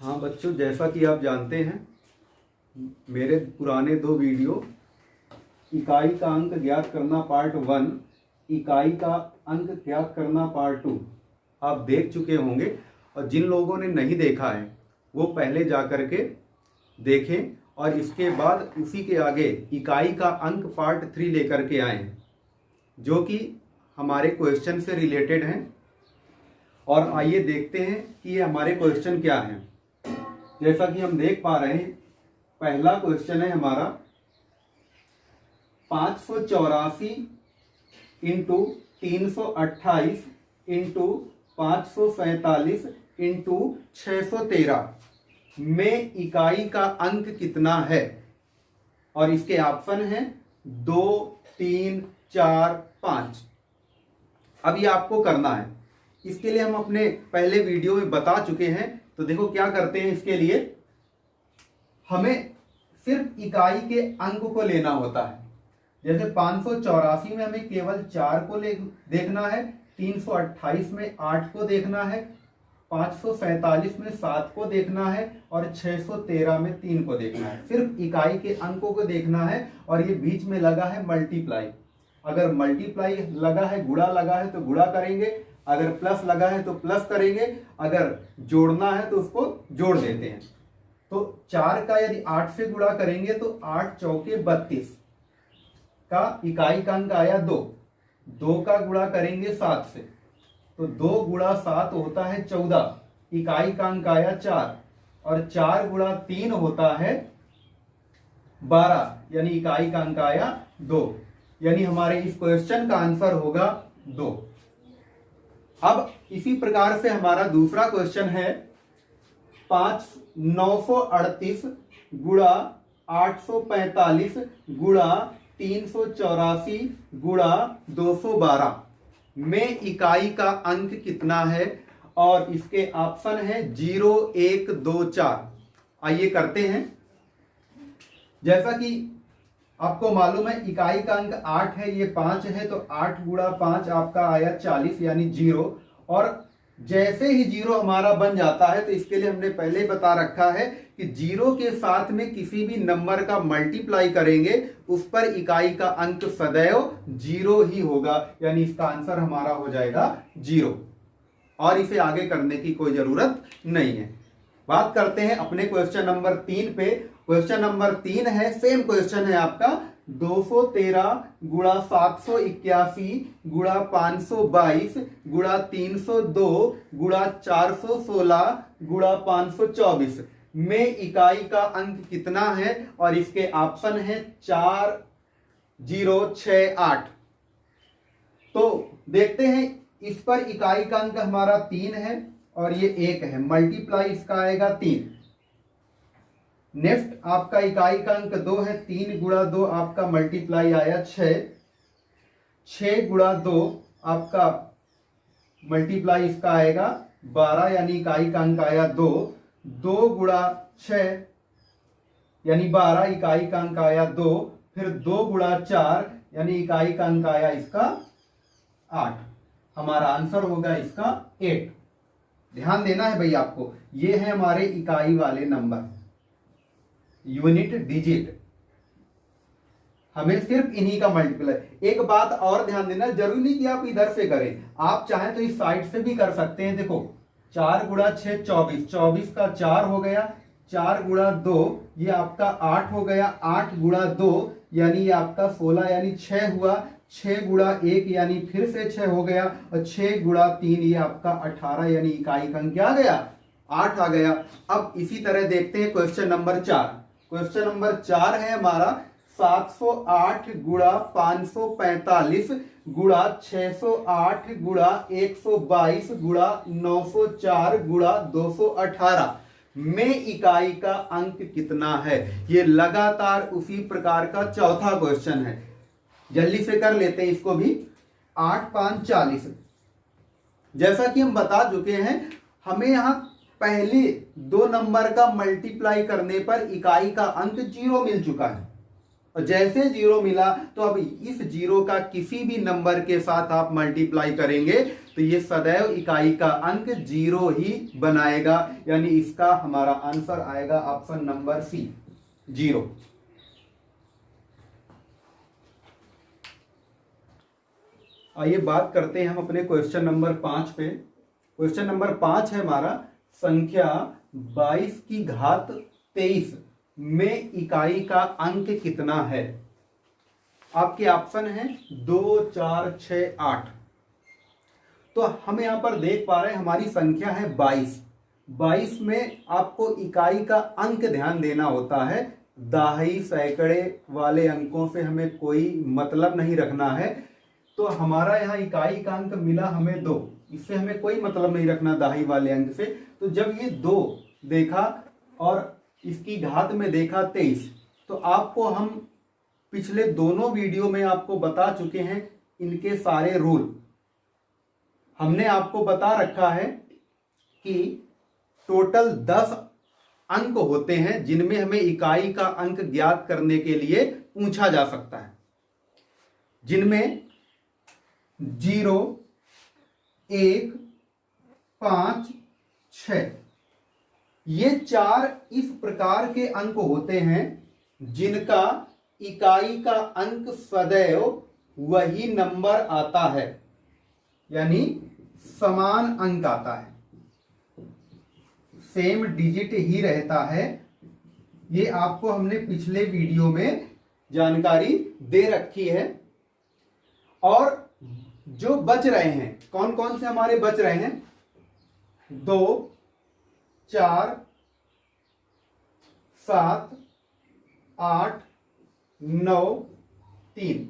हाँ बच्चों, जैसा कि आप जानते हैं मेरे पुराने 2 वीडियो इकाई का अंक ज्ञात करना पार्ट 1, इकाई का अंक ज्ञात करना पार्ट 2 आप देख चुके होंगे। और जिन लोगों ने नहीं देखा है वो पहले जा कर के देखें और इसके बाद उसी के आगे इकाई का अंक पार्ट 3 लेकर के आए हैं जो कि हमारे क्वेश्चन से रिलेटेड हैं। और आइए देखते हैं कि ये हमारे क्वेश्चन क्या हैं। जैसा कि हम देख पा रहे हैं, पहला क्वेश्चन है हमारा 584 इंटू 328 इंटू 547 इंटू 613 में इकाई का अंक कितना है। और इसके ऑप्शन हैं 2, 3, 4, 5। अब ये आपको करना है। इसके लिए हम अपने पहले वीडियो में बता चुके हैं। तो देखो क्या करते हैं, इसके लिए हमें सिर्फ इकाई के अंक को लेना होता है। जैसे 584 में हमें केवल 4 को देखना है, 328 में 8 को देखना है, 547 में 7 को देखना है और 613 में 3 को देखना है। सिर्फ इकाई के अंकों को देखना है। और ये बीच में लगा है मल्टीप्लाई। अगर मल्टीप्लाई लगा है, गुणा लगा है तो गुणा करेंगे, अगर प्लस लगा है तो प्लस करेंगे, अगर जोड़ना है तो उसको जोड़ देते हैं। तो 4 का यदि 8 से गुणा करेंगे तो 8 चौके 32 का इकाई का अंक आया 2। 2 का गुणा करेंगे 7 से तो 2 गुणा 7 होता है 14, इकाई का अंक आया 4। और 4 गुणा 3 होता है 12, यानी इकाई का अंक आया 2। यानी हमारे इस क्वेश्चन का आंसर होगा 2। अब इसी प्रकार से हमारा दूसरा क्वेश्चन है 938 गुणा 845 गुणा 384 गुणा 212 में इकाई का अंक कितना है। और इसके ऑप्शन है 0, 1, 2, 4। आइए करते हैं। जैसा कि आपको मालूम है इकाई का अंक 8 है, ये 5 है, तो 8 गुणा 5 आपका आया 40 यानी 0। और जैसे ही 0 हमारा बन जाता है तो इसके लिए हमने पहले ही बता रखा है कि 0 के साथ में किसी भी नंबर का मल्टीप्लाई करेंगे उस पर इकाई का अंक सदैव 0 ही होगा। यानी इसका आंसर हमारा हो जाएगा 0 और इसे आगे करने की कोई जरूरत नहीं है। बात करते हैं अपने क्वेश्चन नंबर 3 पे। क्वेश्चन नंबर 3 है, सेम क्वेश्चन है आपका 213 गुणा 781 गुणा 522 गुणा 302 गुणा 416 गुणा 524 में इकाई का अंक कितना है। और इसके ऑप्शन है 4, 0, 6, 8। तो देखते हैं, इस पर इकाई का अंक हमारा 3 है और ये 1 है, मल्टीप्लाई इसका आएगा 3। नेक्स्ट आपका इकाई का अंक 2 है, 3 गुणा 2 आपका मल्टीप्लाई आया 6। 6 गुणा 2 आपका मल्टीप्लाई इसका आएगा 12, यानी इकाई का अंक आया 2। 2 गुणा 6 यानी 12, इकाई का अंक आया 2। फिर 2 गुणा 4 यानी इकाई का अंक आया इसका 8। हमारा आंसर होगा इसका 8। ध्यान देना है भाई आपको, ये है हमारे इकाई वाले नंबर, यूनिट डिजिट। हमें सिर्फ इन्हीं का मल्टीप्लाई। एक बात और ध्यान देना, जरूरी नहीं कि आप इधर से करें, आप चाहें तो इस साइड से भी कर सकते हैं। देखो 4 गुणा 6 24, 24 का 4 हो गया, 4 गुणा 2 ये आपका 8 हो गया, 8 गुणा 2 यानी ये आपका 16 यानी 6 हुआ, 6 गुणा 1 यानी फिर से 6 हो गया, और 6 गुणा 3 ये आपका 18 यानी इकाई का अंक क्या आ गया, 8 आ गया। अब इसी तरह देखते हैं क्वेश्चन नंबर 4। क्वेश्चन नंबर 4 है हमारा 708 गुणा 545 गुणा 608 गुणा 122 गुणा 904 गुणा 218 में इकाई का अंक कितना है। ये लगातार उसी प्रकार का चौथा क्वेश्चन है। जल्दी से कर लेते हैं इसको भी। 8 5 40। जैसा कि हम बता चुके हैं, हमें यहां पहले 2 नंबर का मल्टीप्लाई करने पर इकाई का अंक 0 मिल चुका है। और जैसे जीरो मिला तो अब इस जीरो का किसी भी नंबर के साथ आप मल्टीप्लाई करेंगे तो ये सदैव इकाई का अंक जीरो ही बनाएगा, यानी इसका हमारा आंसर आएगा ऑप्शन नंबर सी, जीरो। आइए बात करते हैं हम अपने क्वेश्चन नंबर 5 पे। क्वेश्चन नंबर 5 है हमारा, संख्या 22 की घात 23 में इकाई का अंक कितना है। आपके ऑप्शन है 2, 4, 6, 8। तो हम यहां पर देख पा रहे हैं हमारी संख्या है 22। 22 में आपको इकाई का अंक ध्यान देना होता है। दहाई सैकड़े वाले अंकों से हमें कोई मतलब नहीं रखना है। तो हमारा यहाँ इकाई का अंक मिला हमें 2, इससे हमें कोई मतलब नहीं रखना दहाई वाले अंक से। तो जब ये 2 देखा और इसकी घात में देखा 23, तो आपको हम पिछले दोनों वीडियो में आपको बता चुके हैं इनके सारे रूल। हमने आपको बता रखा है कि टोटल 10 अंक होते हैं जिनमें हमें इकाई का अंक ज्ञात करने के लिए पूछा जा सकता है, जिनमें 0, 1, 5, 6 ये 4 इस प्रकार के अंक होते हैं जिनका इकाई का अंक सदैव वही नंबर आता है, यानी समान अंक आता है, सेम डिजिट ही रहता है। ये आपको हमने पिछले वीडियो में जानकारी दे रखी है। और जो बच रहे हैं, कौन कौन से हमारे बच रहे हैं, 2, 4, 7, 8, 9, 3,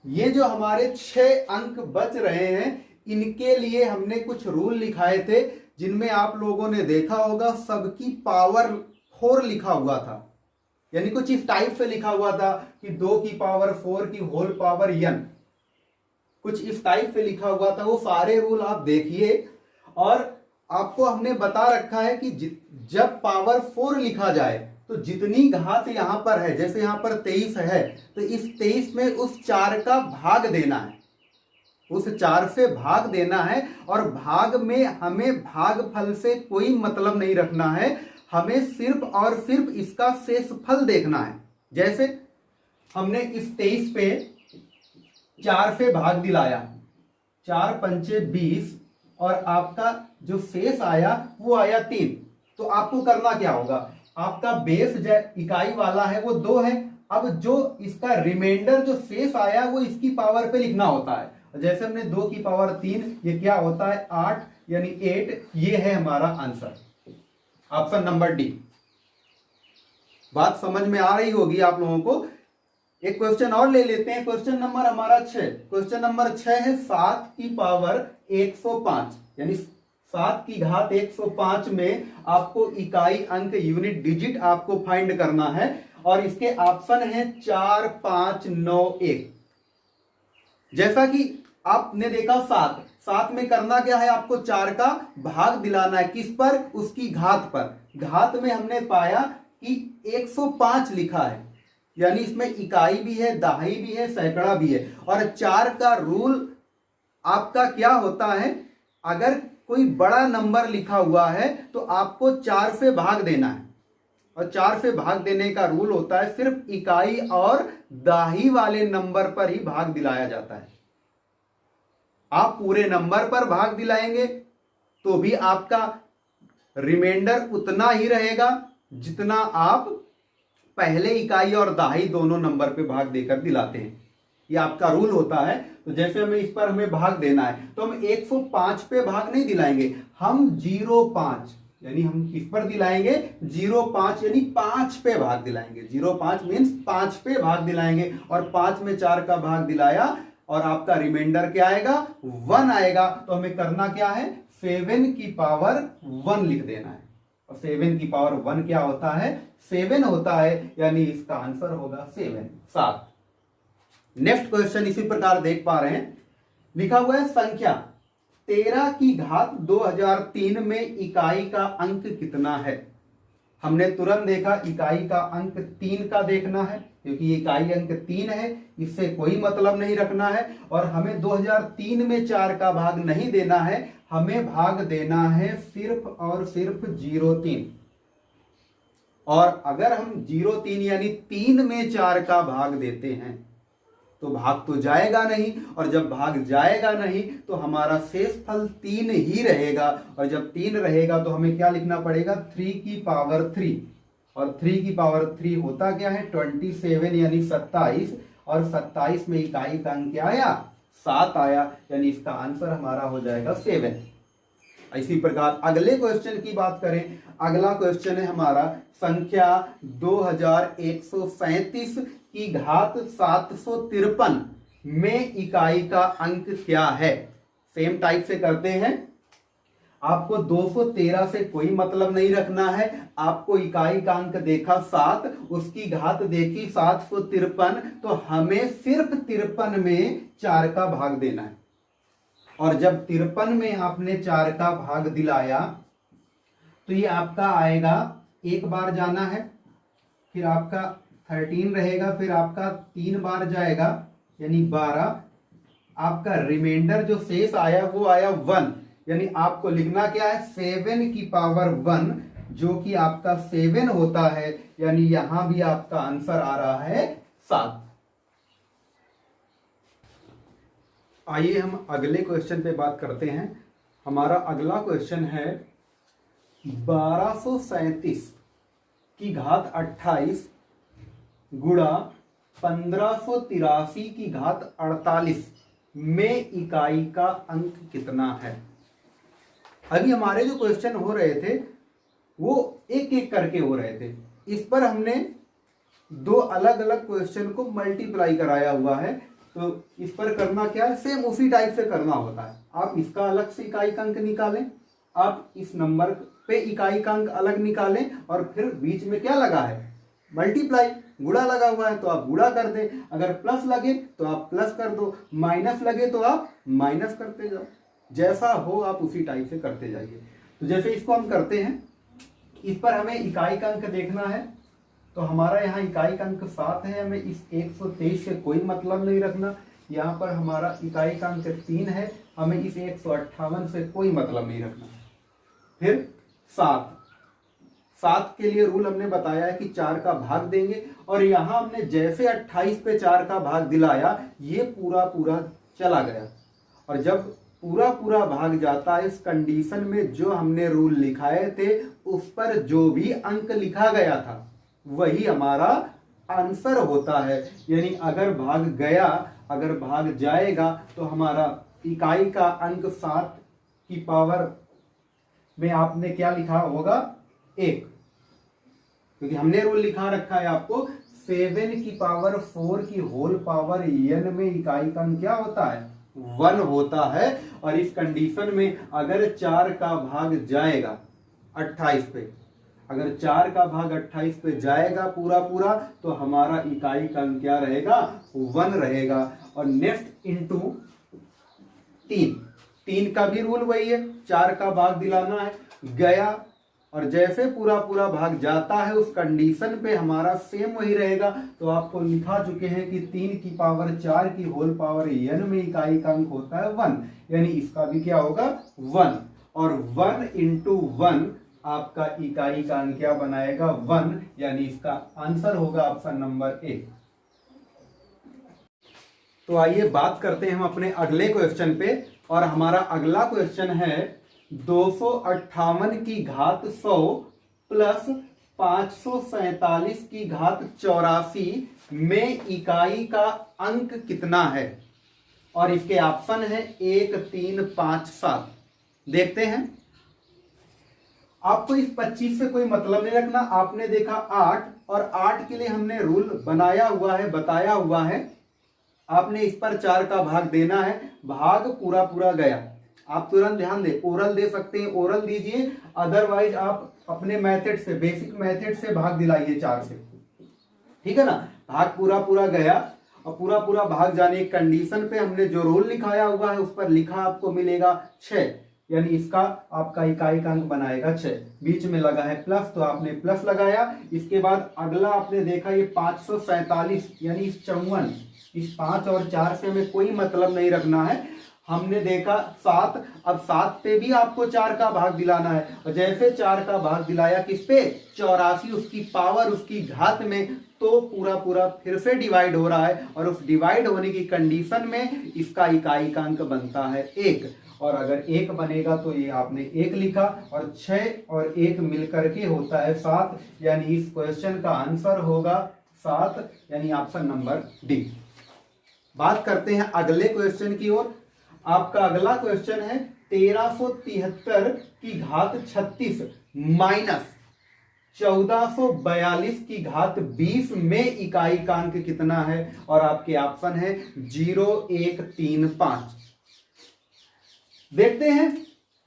ये जो हमारे 6 अंक बच रहे हैं, इनके लिए हमने कुछ रूल लिखाए थे, जिनमें आप लोगों ने देखा होगा सबकी पावर 4 लिखा हुआ था, यानी कुछ इस टाइप से लिखा हुआ था कि 2 की पावर 4 की होल पावर n, कुछ इस टाइप से लिखा हुआ था। वो सारे रूल आप देखिए। और आपको हमने बता रखा है कि जब पावर 4 लिखा जाए तो जितनी घात यहां पर है, जैसे यहां पर 23 है, तो इस 23 में उस 4 का भाग देना है, उस 4 से भाग देना है। और भाग में हमें भागफल से कोई मतलब नहीं रखना है, हमें सिर्फ और सिर्फ इसका शेषफल देखना है। जैसे हमने इस 23 पे 4 से भाग दिलाया, 4 पंचे 20, और आपका जो शेष आया वो आया 3। तो आपको करना क्या होगा, आपका बेस इकाई वाला है वो 2 है, अब जो इसका रिमाइंडर जो शेष आया वो इसकी पावर पे लिखना होता है। जैसे हमने 2 की पावर 3, ये क्या होता है 8, यानी 8, ये है हमारा आंसर, ऑप्शन नंबर डी। बात समझ में आ रही होगी आप लोगों को। एक क्वेश्चन और ले लेते हैं, क्वेश्चन नंबर हमारा 6। क्वेश्चन नंबर 6 है 7 की पावर 105, यानी 7 की घात 105 में आपको इकाई अंक यूनिट डिजिट आपको फाइंड करना है। और इसके ऑप्शन है 4, 5, 9, 1। जैसा कि आपने देखा 7 में करना क्या है, आपको 4 का भाग दिलाना है, किस पर, उसकी घात पर। घात में हमने पाया कि 105 लिखा है, यानी इसमें इकाई भी है, दहाई भी है, सैकड़ा भी है। और 4 का रूल आपका क्या होता है, अगर कोई बड़ा नंबर लिखा हुआ है तो आपको 4 से भाग देना है। और 4 से भाग देने का रूल होता है सिर्फ इकाई और दहाई वाले नंबर पर ही भाग दिलाया जाता है। आप पूरे नंबर पर भाग दिलाएंगे तो भी आपका रिमाइंडर उतना ही रहेगा जितना आप पहले इकाई और दहाई दोनों नंबर पे भाग देकर दिलाते हैं। ये आपका रूल होता है। तो जैसे हमें इस पर हमें भाग देना है तो हम 105 पे भाग नहीं दिलाएंगे, हम 05 यानी हम किस पर दिलाएंगे, 05 यानी 5 पे भाग दिलाएंगे। 05 मीन्स 5 पे भाग दिलाएंगे। और 5 में 4 का भाग दिलाया और आपका रिमाइंडर क्या आएगा, 1 आएगा। तो हमें करना क्या है, 7 की पावर 1 लिख देना है। और 7 की पावर 1 क्या होता है, 7 होता है, यानी इसका आंसर होगा 7। नेक्स्ट क्वेश्चन इसी प्रकार देख पा रहे हैं, लिखा हुआ है संख्या 13 की घात 2003 में इकाई का अंक कितना है। हमने तुरंत देखा इकाई का अंक 3 का देखना है, क्योंकि ये इकाई अंक 3 है, इससे कोई मतलब नहीं रखना है। और हमें 2003 में 4 का भाग नहीं देना है, हमें भाग देना है सिर्फ और सिर्फ 03। और अगर हम 03 यानी 3 में 4 का भाग देते हैं तो भाग तो जाएगा नहीं, और जब भाग जाएगा नहीं तो हमारा शेष फल 3 ही रहेगा। और जब 3 रहेगा तो हमें क्या लिखना पड़ेगा, 3 की पावर 3। और 3 की पावर 3 होता क्या है, 27 यानी 27। और 27 में इकाई का अंक क्या आया, 7 आया, यानी इसका आंसर हमारा हो जाएगा 7। इसी प्रकार अगले क्वेश्चन की बात करें। अगला क्वेश्चन है हमारा संख्या 2137 की घात 753 में इकाई का अंक क्या है। सेम टाइप से करते हैं। आपको 213 से कोई मतलब नहीं रखना है, आपको इकाई का अंक देखा 7, उसकी घात देखी 753, तो हमें सिर्फ 53 में 4 का भाग देना है। और जब 53 में आपने 4 का भाग दिलाया तो ये आपका आएगा, एक बार जाना है, फिर आपका 13 रहेगा, फिर आपका 3 बार जाएगा यानी 12। आपका रिमाइंडर जो शेष आया वो आया 1, यानी आपको लिखना क्या है, 7 की पावर 1, जो कि आपका 7 होता है, यानी यहां भी आपका आंसर आ रहा है 7। आइए हम अगले क्वेश्चन पे बात करते हैं। हमारा अगला क्वेश्चन है 1237 की घात 28 गुणा 1583 की घात 48 में इकाई का अंक कितना है। अभी हमारे जो क्वेश्चन हो रहे थे वो एक एक करके हो रहे थे। इस पर हमने 2 अलग अलग क्वेश्चन को मल्टीप्लाई कराया हुआ है, तो इस पर करना क्या है, सेम उसी टाइप से करना होता है। आप इसका अलग से इकाई का अंक निकालें, आप इस नंबर पे इकाई का अंक अलग निकालें, और फिर बीच में क्या लगा है, मल्टीप्लाई, गुणा लगा हुआ है तो आप गुणा कर दें, अगर प्लस लगे तो आप प्लस कर दो, माइनस लगे तो आप माइनस करते जाओ, जैसा हो आप उसी टाइप से करते जाइए। तो जैसे इसको हम करते हैं, इस पर हमें इकाई का अंक देखना है, तो हमारा यहाँ इकाई का अंक 7 है, हमें इस 123 से कोई मतलब नहीं रखना। यहाँ पर हमारा इकाई का अंक 3 है, हमें इस 158 से कोई मतलब नहीं रखना। फिर 7 के लिए रूल हमने बताया है कि 4 का भाग देंगे, और यहाँ हमने जैसे 28 पे 4 का भाग दिलाया, ये पूरा पूरा चला गया। और जब पूरा पूरा भाग जाता है, इस कंडीशन में जो हमने रूल लिखाए थे उस पर जो भी अंक लिखा गया था वही हमारा आंसर होता है। यानी अगर भाग गया, अगर भाग जाएगा तो हमारा इकाई का अंक 7 की पावर में आपने क्या लिखा होगा, 1, क्योंकि हमने रूल लिखा रखा है आपको 7 की पावर 4 की होल पावर n में इकाई का अंक क्या होता है, 1 होता है। और इस कंडीशन में अगर 4 का भाग जाएगा 28 पे, अगर 4 का भाग 28 पे जाएगा पूरा पूरा, तो हमारा इकाई का अंक क्या रहेगा, 1 रहेगा। और नेक्स्ट इंटू 3 का भी रूल वही है, 4 का भाग दिलाना है, गया, और जैसे पूरा पूरा भाग जाता है उस कंडीशन पे हमारा सेम वही रहेगा। तो आपको लिखा चुके हैं कि 3 की पावर 4 की होल पावर n में इकाई का अंक होता है 1, यानी इसका भी क्या होगा, 1। और 1 इंटू 1 आपका इकाई का अंक क्या बनाएगा, 1, यानी इसका आंसर होगा ऑप्शन नंबर ए। तो आइए बात करते हैं हम अपने अगले क्वेश्चन पे, और हमारा अगला क्वेश्चन है 258 की घात 100 प्लस 547 की घात 84 में इकाई का अंक कितना है। और इसके ऑप्शन है 1, 3, 5, 7। देखते हैं। आपको इस 25 से कोई मतलब नहीं रखना। आपने देखा 8, और 8 के लिए हमने रूल बनाया हुआ है, बताया हुआ है। आपने इस पर 4 का भाग देना है, भाग पूरा पूरा गया। आप तुरंत ध्यान दे, ओरल दे सकते हैं, ओरल दीजिए, अदरवाइज आप अपने मेथड से, बेसिक मेथड से भाग दिलाइए 4 से, ठीक है ना। भाग पूरा पूरा गया, और पूरा पूरा भाग जाने की कंडीशन पे हमने जो रूल लिखाया हुआ है उस पर लिखा आपको मिलेगा 6। यानी इसका आपका इकाई का अंक बनाएगा 6। बीच में लगा है प्लस तो आपने प्लस लगाया। इसके बाद अगला आपने देखा ये 547 यानी इस 54, इस 5 और 4 से हमें कोई मतलब नहीं रखना है। हमने देखा 7, अब 7 पे भी आपको 4 का भाग दिलाना है और जैसे 4 का भाग दिलाया किस पे, 84, उसकी पावर उसकी घात में, तो पूरा पूरा फिर से डिवाइड हो रहा है और उस डिवाइड होने की कंडीशन में इसका इकाई का अंक बनता है 1। और अगर 1 बनेगा तो ये आपने 1 लिखा और 6 और 1 मिलकर के होता है 7, यानी इस क्वेश्चन का आंसर होगा 7, यानी ऑप्शन नंबर डी। बात करते हैं अगले क्वेश्चन की ओर। आपका अगला क्वेश्चन है 1373 की घात 36 माइनस 1442 की घात 20 में इकाई का अंक कितना है, और आपके ऑप्शन है 0, 1, 3, 5। देखते हैं,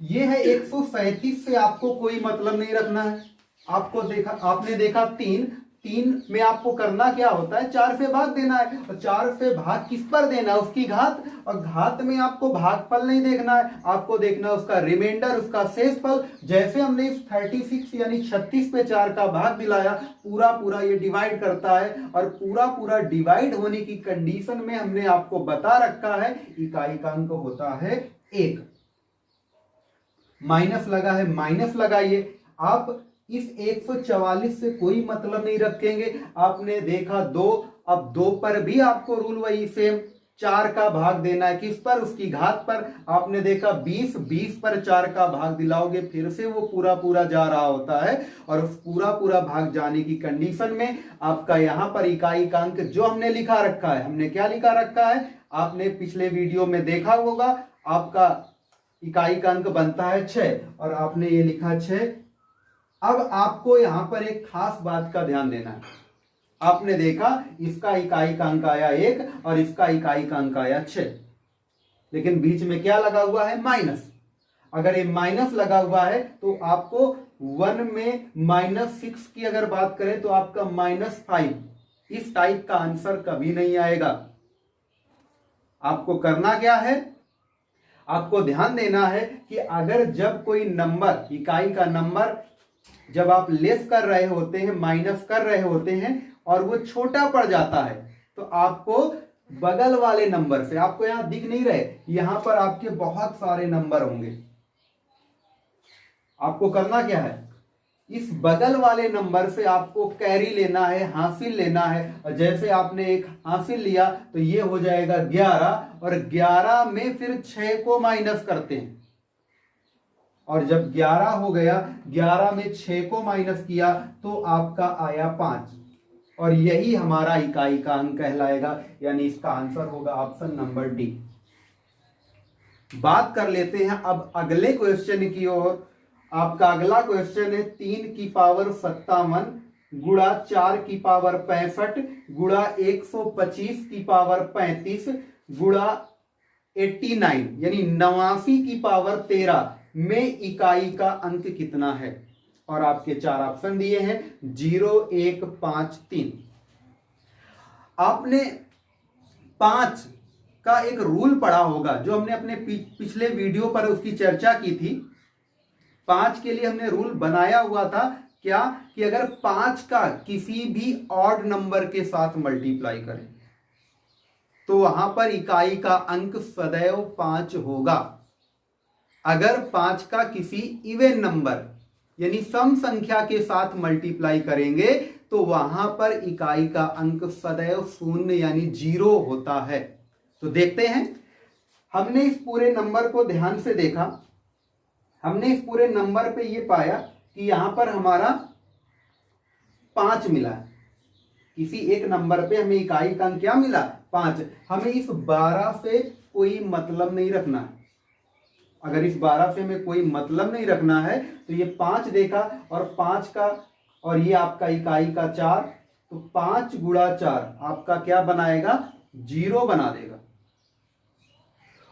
ये है 137 से आपको कोई मतलब नहीं रखना है। आपने देखा 3 में आपको करना क्या होता है, 4 से भाग देना है और 4 से भाग किस पर देना है, उसकी घात, और घात में आपको भागफल नहीं देखना है, आपको देखना है उसका रिमाइंडर, उसका शेषफल। जैसे हमने इस 36 यानी 36 पे 4 का भाग दिलाया, पूरा पूरा ये डिवाइड करता है और पूरा पूरा डिवाइड होने की कंडीशन में हमने आपको बता रखा है इकाई का अंक होता है 1। माइनस लगा है, माइनस लगाइए। आप इस 144 से कोई मतलब नहीं रखेंगे। आपने देखा 2, अब 2 पर भी आपको रूल वही सेम, 4 का भाग देना है किस पर, उसकी घात पर। आपने देखा 20 पर 4 का भाग दिलाओगे फिर से वो पूरा पूरा जा रहा होता है और उस पूरा पूरा भाग जाने की कंडीशन में आपका यहां पर इकाई का अंक जो हमने लिखा रखा है, हमने क्या लिखा रखा है, आपने पिछले वीडियो में देखा होगा, आपका इकाई का अंक बनता है 6 और आपने ये लिखा 6। अब आपको यहां पर एक खास बात का ध्यान देना है। आपने देखा इसका इकाई का अंक आया 1 और इसका इकाई का अंक आया 6, लेकिन बीच में क्या लगा हुआ है, माइनस। अगर ये माइनस लगा हुआ है तो आपको 1 में -6 की अगर बात करें तो आपका -5, इस टाइप का आंसर कभी नहीं आएगा। आपको करना क्या है, आपको ध्यान देना है कि अगर जब कोई नंबर, इकाई का नंबर जब आप लेस कर रहे होते हैं, माइनस कर रहे होते हैं और वो छोटा पड़ जाता है, तो आपको बगल वाले नंबर से, आपको यहां दिख नहीं रहे, यहां पर आपके बहुत सारे नंबर होंगे, आपको करना क्या है, इस बगल वाले नंबर से आपको कैरी लेना है, हासिल लेना है। और जैसे आपने एक हासिल लिया तो ये हो जाएगा 11 और 11 में फिर 6 को माइनस करते हैं और जब 11 हो गया, 11 में 6 को माइनस किया तो आपका आया 5 और यही हमारा इकाई का अंक कहलाएगा, यानी इसका आंसर होगा ऑप्शन नंबर डी। बात कर लेते हैं अब अगले क्वेश्चन की ओर। आपका अगला क्वेश्चन है 3 की पावर 57 गुणा 4 की पावर 65 गुणा 125 की पावर 35 गुणा 89 यानी 89 की पावर 13 में इकाई का अंक कितना है, और आपके 4 ऑप्शन दिए हैं 0, 1, 5, 3। आपने 5 का एक रूल पढ़ा होगा जो हमने अपने पिछले वीडियो पर उसकी चर्चा की थी। 5 के लिए हमने रूल बनाया हुआ था क्या, कि अगर 5 का किसी भी ऑड नंबर के साथ मल्टीप्लाई करें तो वहां पर इकाई का अंक सदैव 5 होगा। अगर 5 का किसी इवन नंबर यानी सम संख्या के साथ मल्टीप्लाई करेंगे तो वहां पर इकाई का अंक सदैव 0 यानी 0 होता है। तो देखते हैं, हमने इस पूरे नंबर को ध्यान से देखा, हमने इस पूरे नंबर पे ये पाया कि यहां पर हमारा 5 मिला है। किसी एक नंबर पे हमें इकाई का अंक क्या मिला, 5। हमें इस 12 से कोई मतलब नहीं रखना है। अगर इस 12 से हमें कोई मतलब नहीं रखना है तो ये 5 देखा और 5 का, और ये आपका इकाई का 4, तो 5 गुणा 4 आपका क्या बनाएगा, 0 बना देगा।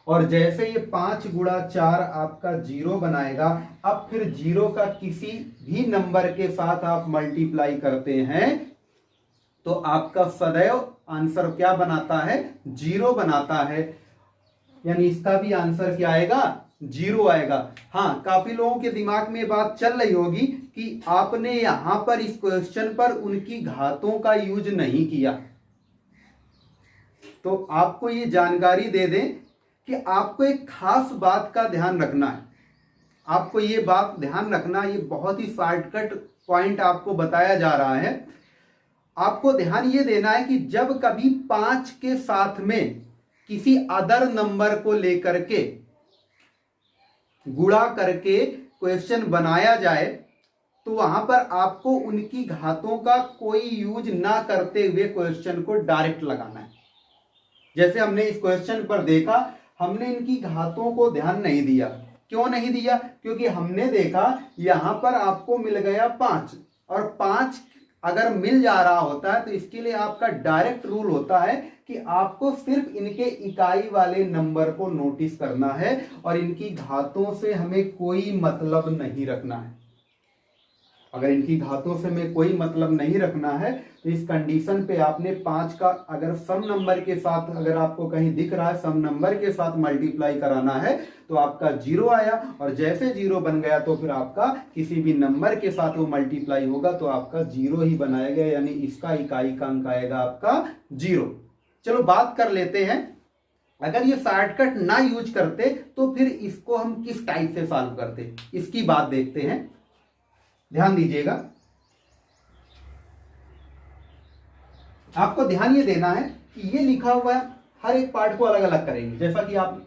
और जैसे ये 5 गुणा 4 आपका 0 बनाएगा, अब फिर 0 का किसी भी नंबर के साथ आप मल्टीप्लाई करते हैं तो आपका सदैव आंसर क्या बनाता है, 0 बनाता है। यानी इसका भी आंसर क्या आएगा, जीरो आएगा। हाँ, काफी लोगों के दिमाग में बात चल रही होगी कि आपने यहां पर इस क्वेश्चन पर उनकी घातों का यूज नहीं किया। तो आपको ये जानकारी दे दें कि आपको एक खास बात का ध्यान रखना है। आपको ये बात ध्यान रखना, ये बहुत ही शॉर्टकट पॉइंट आपको बताया जा रहा है। आपको ध्यान ये देना है कि जब कभी 5 के साथ में किसी अदर नंबर को लेकर के गुणा करके क्वेश्चन बनाया जाए तो वहां पर आपको उनकी घातों का कोई यूज ना करते हुए क्वेश्चन को डायरेक्ट लगाना है। जैसे हमने इस क्वेश्चन पर देखा, हमने इनकी घातों को ध्यान नहीं दिया। क्यों नहीं दिया? क्योंकि हमने देखा यहां पर आपको मिल गया 5, और 5 अगर मिल जा रहा होता है तो इसके लिए आपका डायरेक्ट रूल होता है कि आपको सिर्फ इनके इकाई वाले नंबर को नोटिस करना है और इनकी घातों से हमें कोई मतलब नहीं रखना है। अगर इनकी घातों से हमें कोई मतलब नहीं रखना है तो इस कंडीशन पे आपने 5 का अगर सम नंबर के साथ, अगर आपको कहीं दिख रहा है सम नंबर के साथ मल्टीप्लाई कराना है तो आपका 0 आया, और जैसे 0 बन गया तो फिर आपका किसी भी नंबर के साथ वो मल्टीप्लाई होगा तो आपका 0 ही बनाएगा, यानी इसका इकाई का अंक आएगा आपका 0। चलो बात कर लेते हैं, अगर ये शॉर्टकट ना यूज करते तो फिर इसको हम किस टाइप से सॉल्व करते, इसकी बात देखते हैं। ध्यान दीजिएगा, आपको ध्यान ये देना है कि ये लिखा हुआ है, हर एक पार्ट को अलग अलग करेंगे जैसा कि आप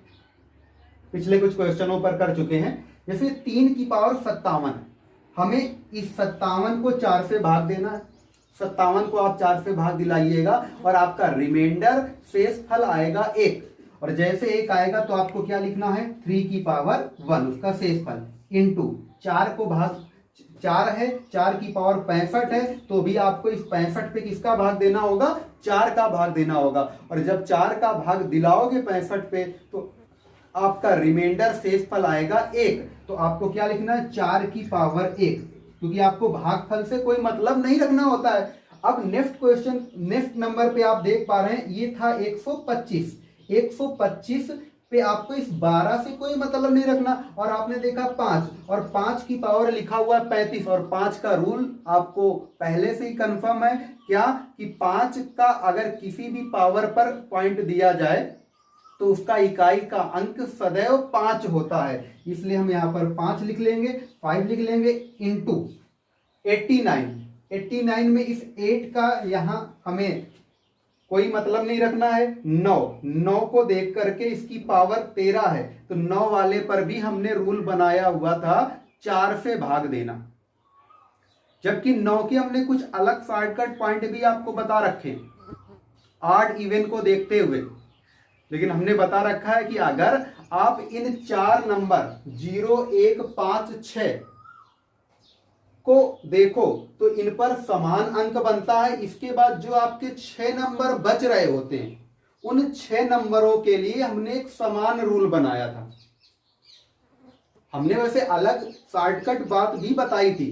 पिछले कुछ क्वेश्चनों पर कर चुके हैं। जैसे 3 की पावर 57, हमें इस 57 को 4 से भाग देना है। 57 को आप 4 से भाग दिलाइएगा और आपका रिमाइंडर शेष फल आएगा 1, और जैसे 1 आएगा तो आपको क्या लिखना है, 3 की पावर 1 उसका शेष फल इंटू 4 को भाग 4 है, 4 की पावर 65 है, तो भी आपको इस 65 पे किसका भाग देना होगा, 4 का भाग देना होगा। और जब 4 का भाग दिलाओगे 65 पे तो आपका रिमाइंडर शेष फल आएगा 1, तो आपको क्या लिखना है, 4 की पावर 1, क्योंकि आपको भागफल से कोई मतलब नहीं रखना होता है। अब नेक्स्ट क्वेश्चन, नेक्स्ट नंबर पे आप देख पा रहे हैं ये था 125। 125 पे आपको इस 12 से कोई मतलब नहीं रखना, और आपने देखा 5, और 5 की पावर लिखा हुआ है 35, और 5 का रूल आपको पहले से ही कंफर्म है क्या, कि 5 का अगर किसी भी पावर पर पॉइंट दिया जाए तो उसका इकाई का अंक सदैव 5 होता है, इसलिए हम यहां पर 5 लिख लेंगे, 5 लिख लेंगे इंटू 89 में इस 8 का यहां हमें कोई मतलब नहीं रखना है। 9 को देख करके इसकी पावर 13 है, तो 9 वाले पर भी हमने रूल बनाया हुआ था 4 से भाग देना, जबकि 9 के हमने कुछ अलग शॉर्टकट पॉइंट भी आपको बता रखे ऑड इवन को देखते हुए। लेकिन हमने बता रखा है कि अगर आप इन 4 नंबर 0, 1, 5, 6 को देखो तो इन पर समान अंक बनता है। इसके बाद जो आपके 6 नंबर बच रहे होते हैं उन 6 नंबरों के लिए हमने एक समान रूल बनाया था। हमने वैसे अलग शॉर्टकट बात भी बताई थी,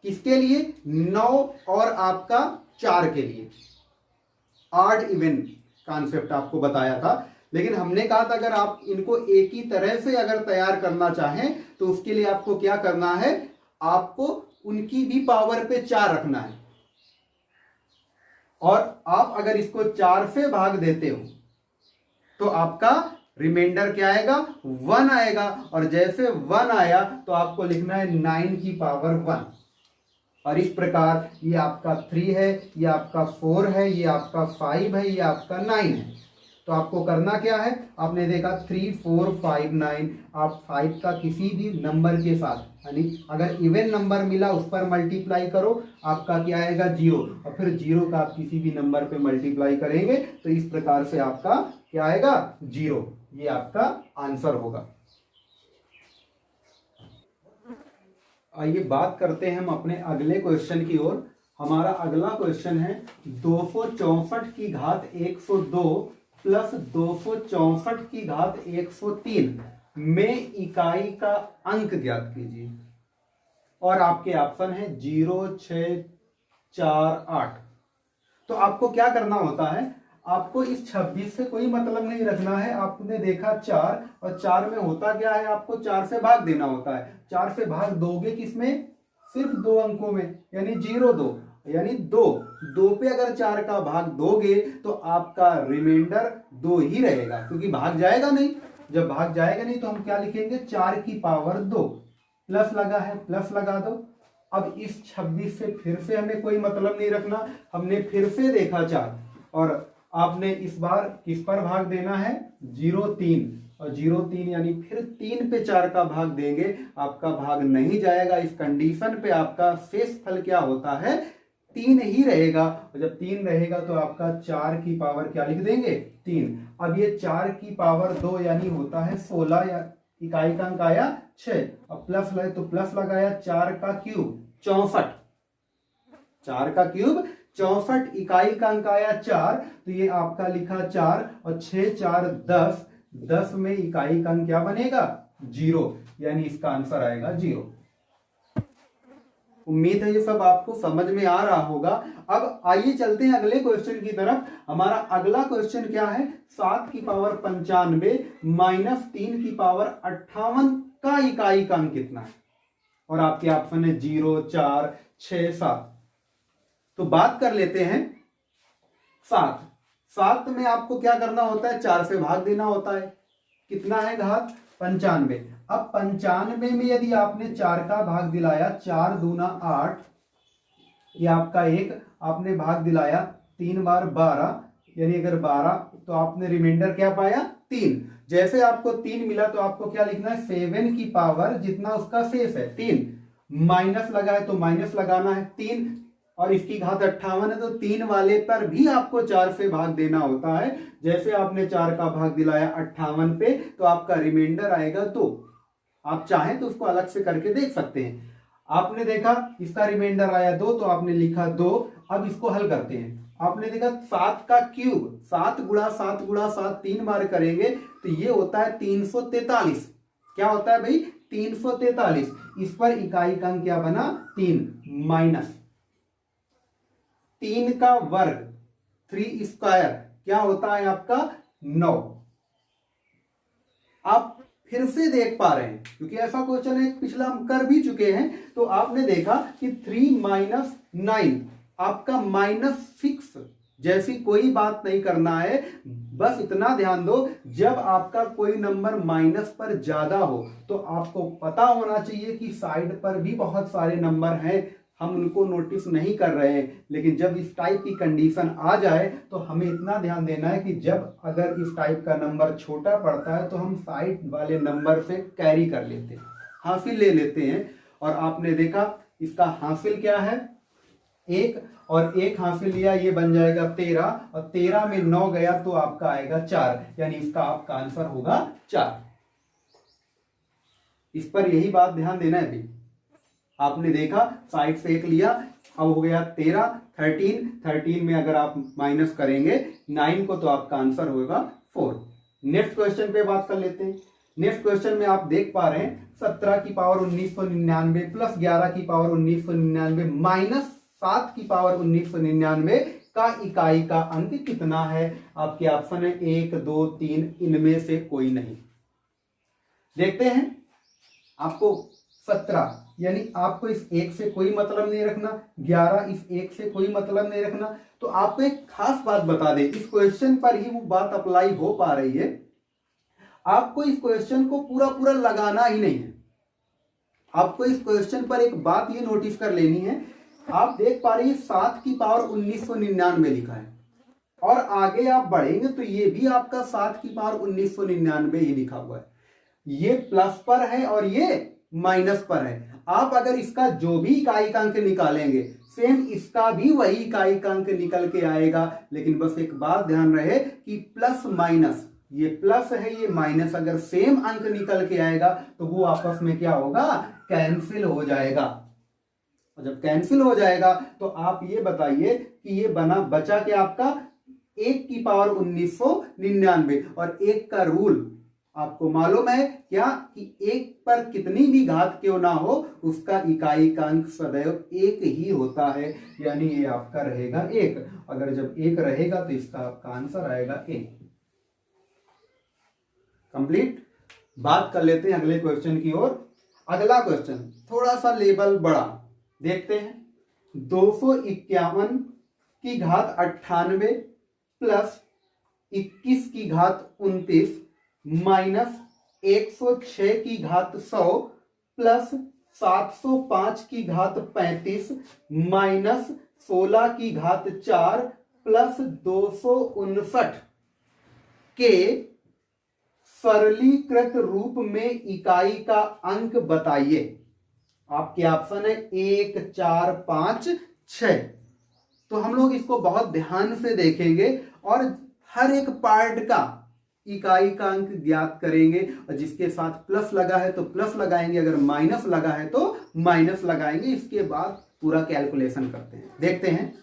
किसके लिए, 9 और आपका 4 के लिए ऑड इवन कॉन्सेप्ट आपको बताया था। लेकिन हमने कहा था अगर आप इनको एक ही तरह से अगर तैयार करना चाहें तो उसके लिए आपको क्या करना है, आपको उनकी भी पावर पे 4 रखना है, और आप अगर इसको 4 से भाग देते हो तो आपका रिमाइंडर क्या आएगा, 1 आएगा, और जैसे 1 आया तो आपको लिखना है 9 की पावर 1, और इस प्रकार ये आपका 3 है, ये आपका 4 है, ये आपका 5 है, ये आपका 9 है। तो आपको करना क्या है, आपने देखा 3, 4, 5, 9, आप 5 का किसी भी नंबर के साथ, यानी अगर इवन नंबर मिला उस पर मल्टीप्लाई करो, आपका क्या आएगा 0, और फिर 0 का आप किसी भी नंबर पे मल्टीप्लाई करेंगे तो इस प्रकार से आपका क्या आएगा 0, ये आपका आंसर होगा। आइए बात करते हैं हम अपने अगले क्वेश्चन की ओर। हमारा अगला क्वेश्चन है 264 की घात 102 प्लस 264 की घात 103 में इकाई का अंक ज्ञात कीजिए, और आपके ऑप्शन है 0, 6, 4, 8। तो आपको क्या करना होता है, आपको इस 26 से कोई मतलब नहीं रखना है। आपने देखा 4 और 4 में होता क्या है, आपको 4 से भाग देना होता है। 4 से भाग दोगे किसमें, सिर्फ 2 अंकों में, यानी 0 2, यानी 2 पे अगर 4 का भाग दोगे तो आपका रिमाइंडर 2 ही रहेगा, क्योंकि भाग जाएगा नहीं। जब भाग जाएगा नहीं तो हम क्या लिखेंगे, 4 की पावर 2, प्लस लगा है प्लस लगा दो। अब इस 26 से फिर से हमें कोई मतलब नहीं रखना, हमने फिर से देखा 4 और आपने इस बार किस पर भाग देना है, 0 3, और 0 3 यानी फिर 3 पे 4 का भाग देंगे, आपका भाग नहीं जाएगा। इस कंडीशन पे आपका शेष फल क्या होता है, 3 ही रहेगा। और जब 3 रहेगा तो आपका 4 की पावर क्या लिख देंगे, 3। अब ये 4 की पावर 2 यानी होता है 16, या इकाई का अंक आया 6, अब प्लस लगे तो प्लस लगाया, 4 का क्यूब 64, 4 का क्यूब 64, इकाई का अंक आया 4, तो ये आपका लिखा 4 और 6 4 10, 10 में इकाई का अंक क्या बनेगा, 0, यानी इसका आंसर आएगा 0। उम्मीद है ये सब आपको समझ में आ रहा होगा। अब आइए चलते हैं अगले क्वेश्चन की तरफ। हमारा अगला क्वेश्चन क्या है, 7 की पावर 95 माइनस 3 की पावर 58 का इकाई का अंक कितना है, और आपके ऑप्शन है 0 4 6 7। तो बात कर लेते हैं 7 में आपको क्या करना होता है, 4 से भाग देना होता है, कितना है घात 95। अब 95 में यदि आपने 4 का भाग दिलाया, 4 दूना 8, ये आपका 1, आपने भाग दिलाया 3 बार 12, यानी अगर 12 तो आपने रिमाइंडर क्या पाया, 3। जैसे आपको 3 मिला तो आपको क्या लिखना है, 7 की पावर जितना उसका शेष है 3, माइनस लगा है तो माइनस लगाना है 3, और इसकी घात 58 है तो 3 वाले पर भी आपको 4 से भाग देना होता है। जैसे आपने 4 का भाग दिलाया 58 पे तो आपका रिमाइंडर आएगा 2। आप चाहें तो उसको अलग से करके देख सकते हैं। आपने देखा इसका रिमाइंडर आया 2 तो आपने लिखा 2। अब इसको हल करते हैं। आपने देखा 7 का क्यूब 7 गुणा 7 गुणा 7 3 बार करेंगे तो ये होता है 343। क्या होता है भाई, 343। इस पर इकाई का अंक क्या बना, 3, माइनस 3 का वर्ग 3 स्क्वायर क्या होता है आपका 9। आप फिर से देख पा रहे हैं क्योंकि ऐसा क्वेश्चन है पिछला हम कर भी चुके हैं। तो आपने देखा कि 3 माइनस 9 आपका -6 जैसी कोई बात नहीं करना है। बस इतना ध्यान दो, जब आपका कोई नंबर माइनस पर ज्यादा हो तो आपको पता होना चाहिए कि साइड पर भी बहुत सारे नंबर हैं, हम उनको नोटिस नहीं कर रहे हैं। लेकिन जब इस टाइप की कंडीशन आ जाए तो हमें इतना ध्यान देना है कि जब अगर इस टाइप का नंबर छोटा पड़ता है तो हम साइड वाले नंबर से कैरी कर लेते हैं, हासिल ले लेते हैं। और आपने देखा इसका हासिल क्या है 1, और 1 हासिल लिया, ये बन जाएगा 13, और 13 में 9 गया तो आपका आएगा 4, यानी इसका आपका आंसर होगा 4। इस पर यही बात ध्यान देना है भाई। आपने देखा साइड से 1 लिया, अब हो गया 13, 13 में अगर आप माइनस करेंगे 9 को तो आपका आंसर होगा 4। नेक्स्ट क्वेश्चन पे बात कर लेते हैं। नेक्स्ट क्वेश्चन में आप देख पा रहे हैं 17 की पावर 1999 प्लस 11 की पावर 1999 माइनस 7 की पावर 1999 का इकाई का अंक कितना है। आपके ऑप्शन है 1 2 3, इनमें से कोई नहीं। देखते हैं, आपको 17 यानी आपको इस 1 से कोई मतलब नहीं रखना, 11 इस 1 से कोई मतलब नहीं रखना। तो आपको एक खास बात बता दें, इस क्वेश्चन पर ही वो बात अप्लाई हो पा रही है। आपको इस क्वेश्चन को पूरा पूरा लगाना ही नहीं है। आपको इस क्वेश्चन पर एक बात ये नोटिस कर लेनी है। आप देख पा रहे हैं 7 की पावर 1999 लिखा है, और आगे आप बढ़ेंगे तो ये भी आपका 7 की पावर 1999 ही लिखा हुआ है। ये प्लस पर है और ये माइनस पर है। आप अगर इसका जो भी इकाई का अंक निकालेंगे सेम इसका भी वही इकाई का अंक निकल के आएगा। लेकिन बस एक बात ध्यान रहे कि प्लस माइनस, ये प्लस है ये माइनस, अगर सेम अंक निकल के आएगा तो वो आपस में क्या होगा, कैंसिल हो जाएगा। और जब कैंसिल हो जाएगा तो आप ये बताइए कि ये बचा के आपका 1 की पावर 1999, और 1 का रूल आपको मालूम है क्या कि एक पर कितनी भी घात क्यों ना हो उसका इकाई का अंक सदैव एक ही होता है, यानी ये आपका रहेगा एक। अगर जब एक रहेगा तो इसका आपका आंसर आएगा एक। कंप्लीट। बात कर लेते हैं अगले क्वेश्चन की ओर। अगला क्वेश्चन थोड़ा सा लेवल बड़ा, देखते हैं। 251 की घात 98 प्लस 21 की घात 29 माइनस 106 की घात 100 प्लस 705 की घात 35 माइनस 16 की घात 4 प्लस 259 के सरलीकृत रूप में इकाई का अंक बताइए। आपके ऑप्शन है 1, 4, 5, 6। तो हम लोग इसको बहुत ध्यान से देखेंगे और हर एक पार्ट का इकाई का अंक ज्ञात करेंगे, और जिसके साथ प्लस लगा है तो प्लस लगाएंगे, अगर माइनस लगा है तो माइनस लगाएंगे। इसके बाद पूरा कैलकुलेशन करते हैं। देखते हैं।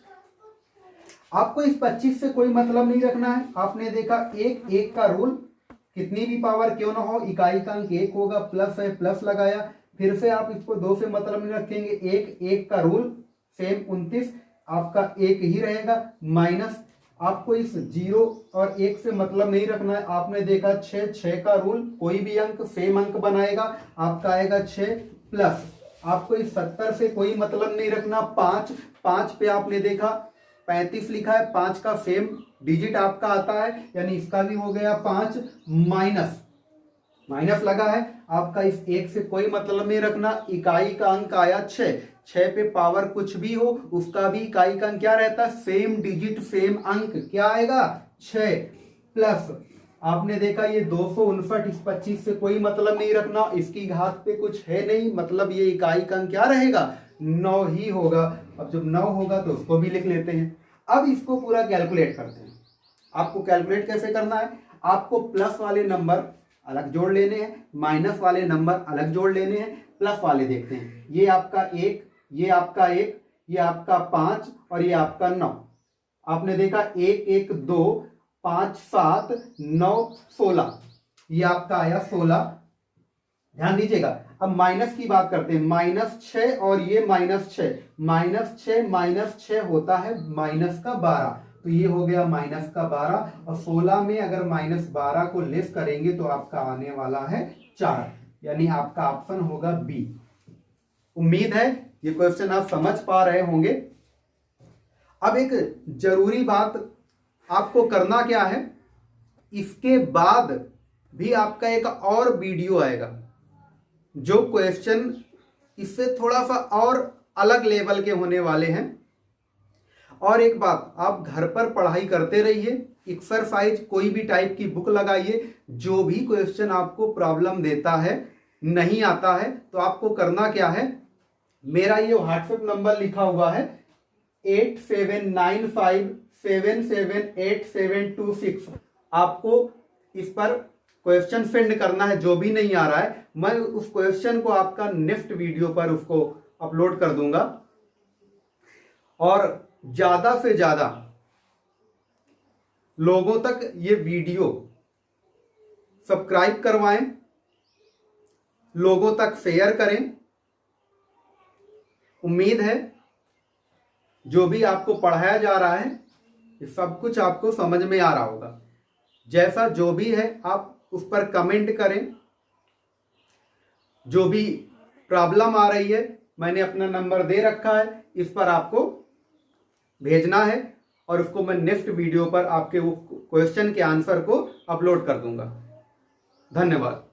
आपको इस 25 से कोई मतलब नहीं रखना है। आपने देखा एक का रूल, कितनी भी पावर क्यों ना हो इकाई का अंक एक होगा, प्लस है प्लस लगाया। फिर से आप इसको 2 से मतलब नहीं रखेंगे, एक का रूल सेम 29 आपका एक ही रहेगा। माइनस आपको इस 0 और 1 से मतलब नहीं रखना है। आपने देखा 6 का रूल, कोई भी अंक सेम अंक बनाएगा, आपका आएगा 6 प्लस आपको इस 70 से कोई मतलब नहीं रखना। 5 पे आपने देखा 35 लिखा है, 5 का सेम डिजिट आपका आता है, यानी इसका भी हो गया 5 माइनस लगा है। आपका इस 1 से कोई मतलब नहीं रखना। इकाई का अंक आया 6 पे पावर कुछ भी हो उसका भी इकाई का अंक क्या रहता है, सेम डिजिट सेम अंक क्या आएगा 6 प्लस आपने देखा ये 259, इस 25 से कोई मतलब नहीं रखना, इसकी घात पे कुछ है नहीं, मतलब ये इकाई का अंक क्या रहेगा 9 ही होगा। अब जब 9 होगा तो उसको भी लिख लेते हैं। अब इसको पूरा कैलकुलेट करते हैं। आपको कैलकुलेट कैसे करना है, आपको प्लस वाले नंबर अलग जोड़ लेने हैं, माइनस वाले नंबर अलग जोड़ लेने हैं, प्लस वाले देखते हैं। ये आपका 1, ये आपका 1, ये आपका 5 और ये आपका 9। आपने देखा 1, 1, 2, 5, 7, 9, 16, ये आपका आया 16। ध्यान दीजिएगा। अब माइनस की बात करते हैं। -6 और ये -6, -6 होता है -12, तो ये हो गया -12 और 16 में अगर -12 को लेस करेंगे तो आपका आने वाला है 4, यानी आपका ऑप्शन होगा बी। उम्मीद है ये क्वेश्चन आप समझ पा रहे होंगे। अब एक जरूरी बात आपको करना क्या है, इसके बाद भी आपका एक और वीडियो आएगा जो क्वेश्चन इससे थोड़ा सा और अलग लेवल के होने वाले हैं। और एक बात, आप घर पर पढ़ाई करते रहिए, एक्सरसाइज कोई भी टाइप की बुक लगाइए। जो भी क्वेश्चन आपको प्रॉब्लम देता है, नहीं आता है, तो आपको करना क्या है, मेरा ये व्हाट्सएप नंबर लिखा हुआ है 8795778726, आपको इस पर क्वेश्चन सेंड करना है। जो भी नहीं आ रहा है मैं उस क्वेश्चन को आपका नेक्स्ट वीडियो पर उसको अपलोड कर दूंगा। और ज्यादा से ज्यादा लोगों तक ये वीडियो सब्सक्राइब करवाएं, लोगों तक शेयर करें। उम्मीद है जो भी आपको पढ़ाया जा रहा है ये सब कुछ आपको समझ में आ रहा होगा। जैसा जो भी है आप उस पर कमेंट करें। जो भी प्रॉब्लम आ रही है मैंने अपना नंबर दे रखा है, इस पर आपको भेजना है और उसको मैं नेक्स्ट वीडियो पर आपके वो क्वेश्चन के आंसर को अपलोड कर दूंगा। धन्यवाद।